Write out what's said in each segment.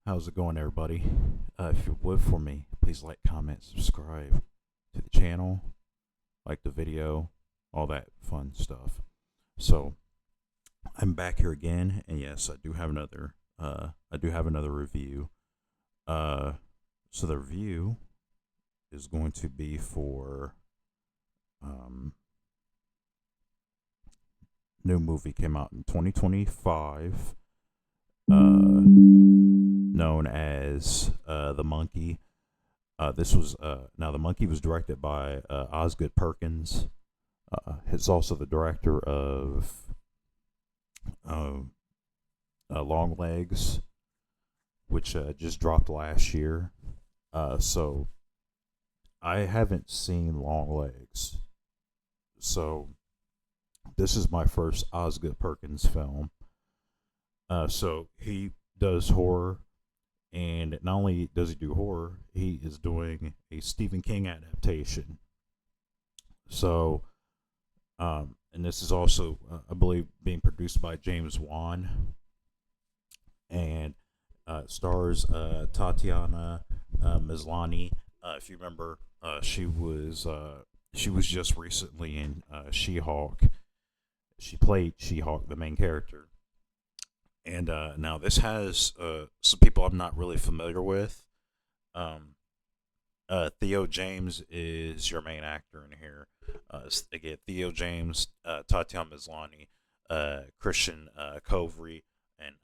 How's it going, everybody? If you would for me, please like, comment, subscribe to the channel, like the video, all that fun stuff. So I'm back here again, and yes, I do have another. I do have another review. Uh, so the review is going to be for um new movie came out in 2025. Known as The Monkey. This was now The Monkey was directed by Osgood Perkins. He's also the director of uh, Long Legs, which just dropped last year. So I haven't seen Long Legs, so this is my first Osgood Perkins film. So he does horror, and not only does he do horror, he is doing a Stephen King adaptation. So, and this is also, I believe, being produced by James Wan, and stars Tatiana Maslany. If you remember, she was just recently in She-Hulk. She played She-Hulk, the main character. And now this has some people I'm not really familiar with. Um, Theo James is your main actor in here. Again, Theo James, Tatiana Maslany, Christian Covey, and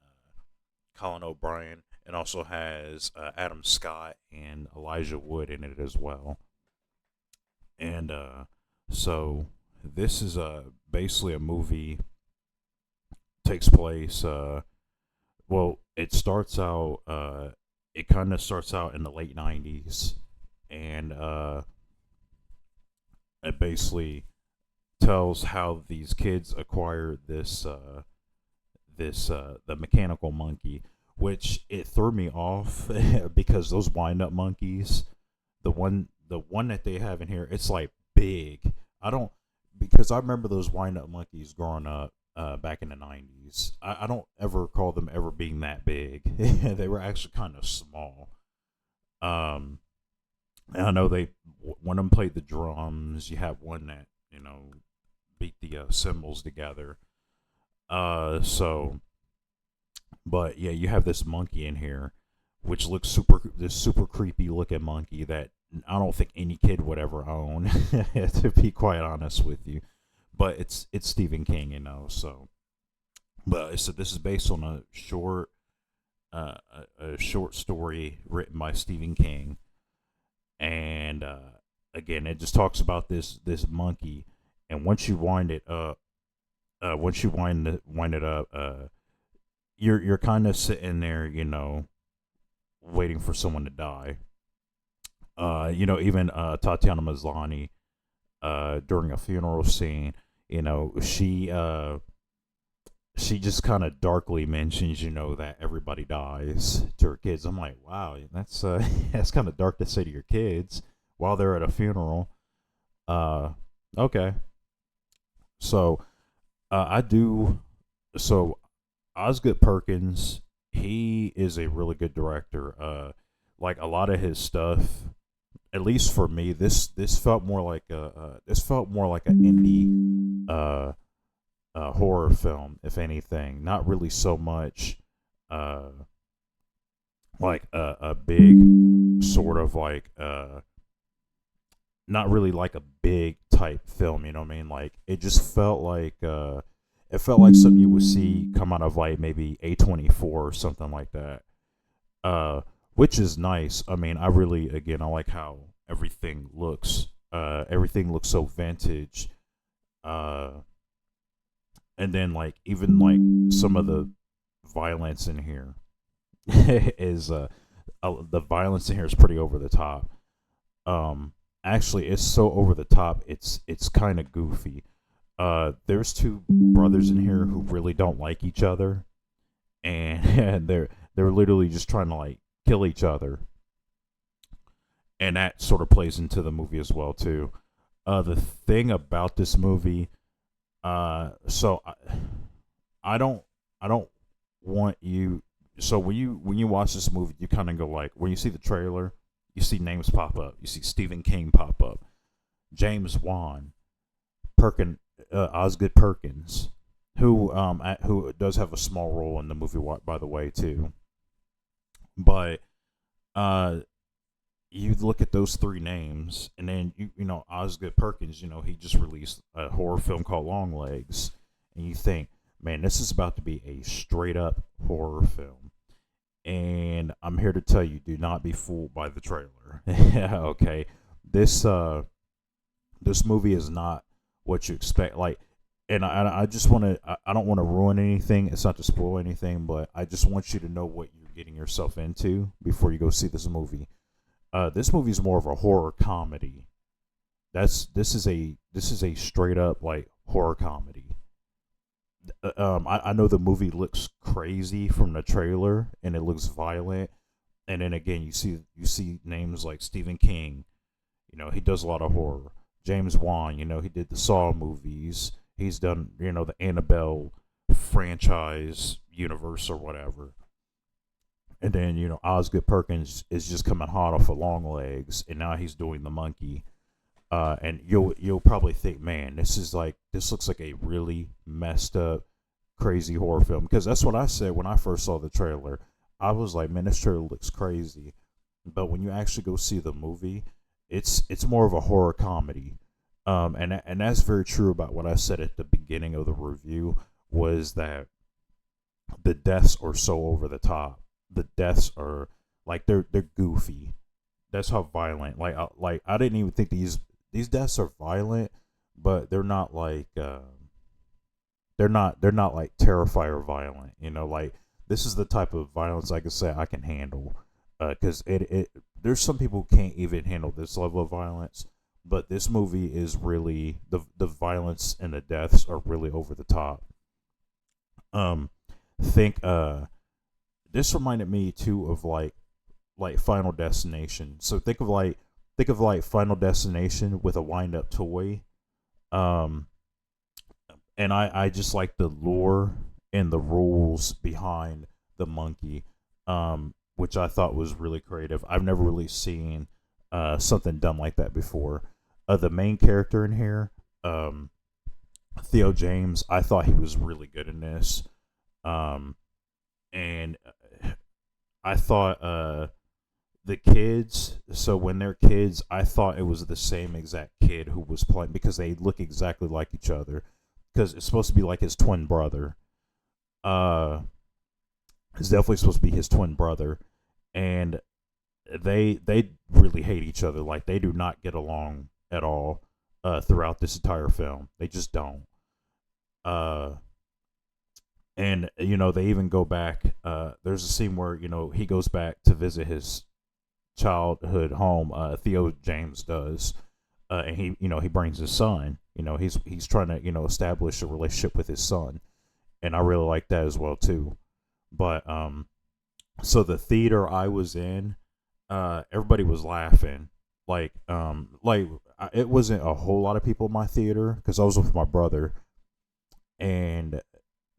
Colin O'Brien, and also has Adam Scott and Elijah Wood in it as well. And so this is basically a movie takes place. Well, it starts out. It kind of starts out in the late '90s, and it basically tells how these kids acquire the mechanical monkey, which it threw me off because those wind up monkeys, the one that they have in here, it's like big. I don't because I remember those wind up monkeys growing up back in the '90s. I don't ever recall them ever being that big. They were actually kind of small. Um, and I know they one of them played the drums. You have one that beat the cymbals together. So but yeah, you have this monkey in here, which looks this super creepy looking monkey that I don't think any kid would ever own, to be quite honest with you. But it's Stephen King, so. But so this is based on a short story written by Stephen King, and again, it just talks about this monkey, and once you wind it up, wind it up, you're kind of sitting there, waiting for someone to die. Even Tatiana Maslany, during a funeral scene, she just kind of darkly mentions, that everybody dies to her kids. I'm like, wow, that's that's kind of dark to say to your kids while they're at a funeral. Uh, okay, so I do. So Osgood Perkins, he is a really good director. Like a lot of his stuff, at least for me, this felt more like this felt more like an indie horror film, if anything. Not really so much uh like a big sort of like not really like a big type film. You know what I mean? Like it felt like something you would see come out of like maybe A24 or something like that. Uh, which is nice. I mean, I like how everything looks. Everything looks so vintage. Uh, and then like even like some of the violence in here is the violence in here is pretty over the top. Um, Actually, it's so over the top. It's kind of goofy. There's two brothers in here who really don't like each other, and, and they're literally just trying to like kill each other, and that sort of plays into the movie as well too. The thing about this movie, so I don't I don't want you. so when you watch this movie, you kind of go like, when you see the trailer, you see names pop up. You see Stephen King pop up, James Wan, Osgood Perkins, who does have a small role in the movie, by the way, too. But uh, you look at those three names, and then you know Osgood Perkins. You know he just released a horror film called Longlegs, and you think, man, this is about to be a straight up horror film. And I'm here to tell you, do not be fooled by the trailer. Yeah, okay, this this movie is not what you expect. Like, and I just want to, I don't want to ruin anything. It's not to spoil anything, but I just want you to know what you're getting yourself into before you go see this movie is more of a horror comedy. This is a straight up like horror comedy. I know the movie looks crazy from the trailer and it looks violent, and then again you see names like Stephen King. You know he does a lot of horror. James Wan, you know he did the Saw movies. He's done the Annabelle franchise universe or whatever. And then Osgood Perkins is just coming hot off of Longlegs, and now he's doing the Monkey. And you'll probably think, man, this looks like a really messed up, crazy horror film, because that's what I said when I first saw the trailer. I was like, man, this trailer looks crazy, but when you actually go see the movie, it's more of a horror comedy. And that's very true about what I said at the beginning of the review, was that the deaths are so over the top. The deaths are like they're goofy. That's how violent. Like I didn't even think these deaths are violent, but they're not like they're not like Terrifier violent. Like this is the type of violence I can say I can handle. Because it there's some people who can't even handle this level of violence, but this movie is really the violence and the deaths are really over the top. Um, think this reminded me too of like Final Destination. So think of like Final Destination with a wind up toy. Um, and I just like the lore and the rules behind the monkey, which I thought was really creative. I've never really seen something done like that before. The main character in here, Theo James, I thought he was really good in this. And I thought the kids, so when they're kids, I thought it was the same exact kid who was playing, because they look exactly like each other, because it's supposed to be like his twin brother. It's definitely supposed to be his twin brother, and they really hate each other. Like they do not get along at all throughout this entire film. They just don't. Uh, and they even go back. There's a scene where he goes back to visit his childhood home. Theo James does, and he brings his son. He's trying to establish a relationship with his son, and I really like that as well too. But so the theater I was in, everybody was laughing. It wasn't a whole lot of people in my theater because I was with my brother, and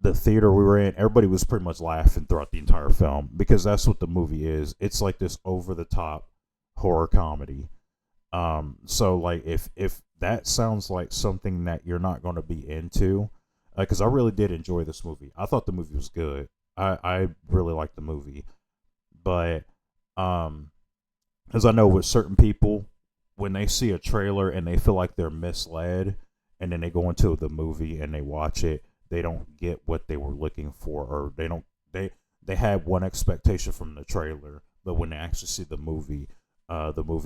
the theater we were in, everybody was pretty much laughing throughout the entire film, because that's what the movie is. It's like this over the top horror comedy. So like if that sounds like something that you're not going to be into, because I really did enjoy this movie. I thought the movie was good. I really liked the movie, but as I know with certain people, when they see a trailer and they feel like they're misled, and then they go into the movie and they watch it, they don't get what they were looking for, or they had one expectation from the trailer, but when they actually see the movie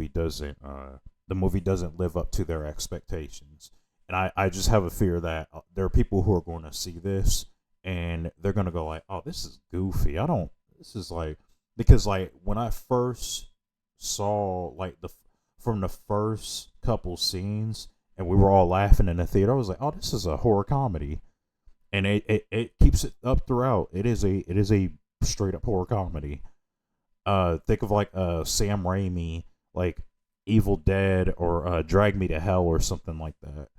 doesn't live up to their expectations. And I just have a fear that there are people who are going to see this and they're going to go like, oh, this is goofy. This is like, because like when I first saw like from the first couple scenes and we were all laughing in the theater, I was like, oh, this is a horror comedy. And it keeps it up throughout. It is a straight up horror comedy. Think of like Sam Raimi, like Evil Dead, or Drag Me to Hell, or something like that.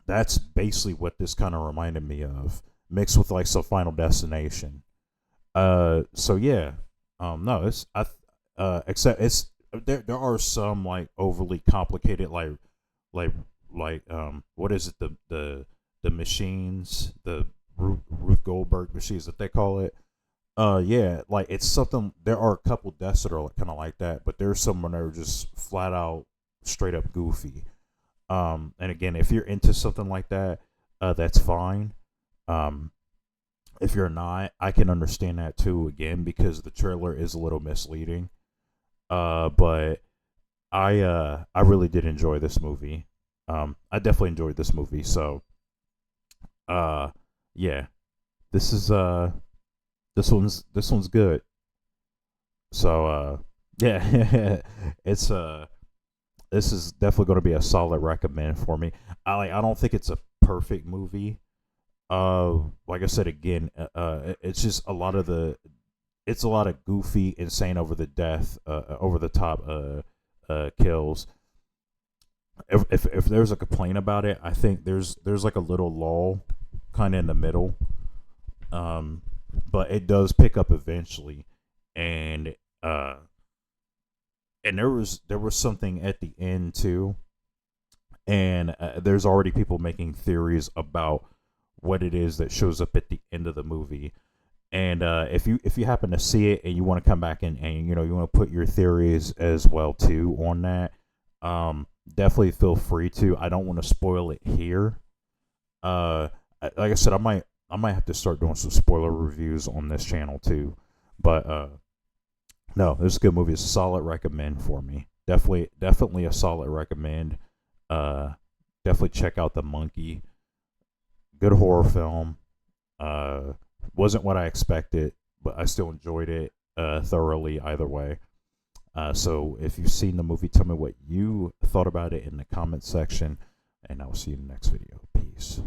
That's basically what this kind of reminded me of, mixed with like some Final Destination. So yeah. No, it's except it's there are some like overly complicated like what is it, the machines, the Ruth Goldberg machines that they call it. Yeah, like it's something. There are a couple deaths that are kind of like that, but there's some that are just flat out straight up goofy. And again, if you're into something like that, that's fine. Um, if you're not, I can understand that too. Again, because the trailer is a little misleading. But I really did enjoy this movie. I definitely enjoyed this movie. So uh, yeah, this is this one's good. So yeah, it's this is definitely going to be a solid recommend for me. I don't think it's a perfect movie. Like I said again, it's just a lot of the it's a lot of goofy, insane over the top kills. If there's a complaint about it, I think there's like a little lull, kind of in the middle. Um, but it does pick up eventually, and uh, and there was something at the end too, and there's already people making theories about what it is that shows up at the end of the movie. And if you happen to see it and you want to come back and you want to put your theories as well too on that, definitely feel free to. I don't want to spoil it here. Like I said, I might have to start doing some spoiler reviews on this channel too. But no, this is a good movie. It's a solid recommend for me. Definitely a solid recommend. Uh, Definitely check out The Monkey. Good horror film. Uh, wasn't what I expected, but I still enjoyed it thoroughly either way. So if you've seen the movie, tell me what you thought about it in the comment section, and I will see you in the next video. Peace.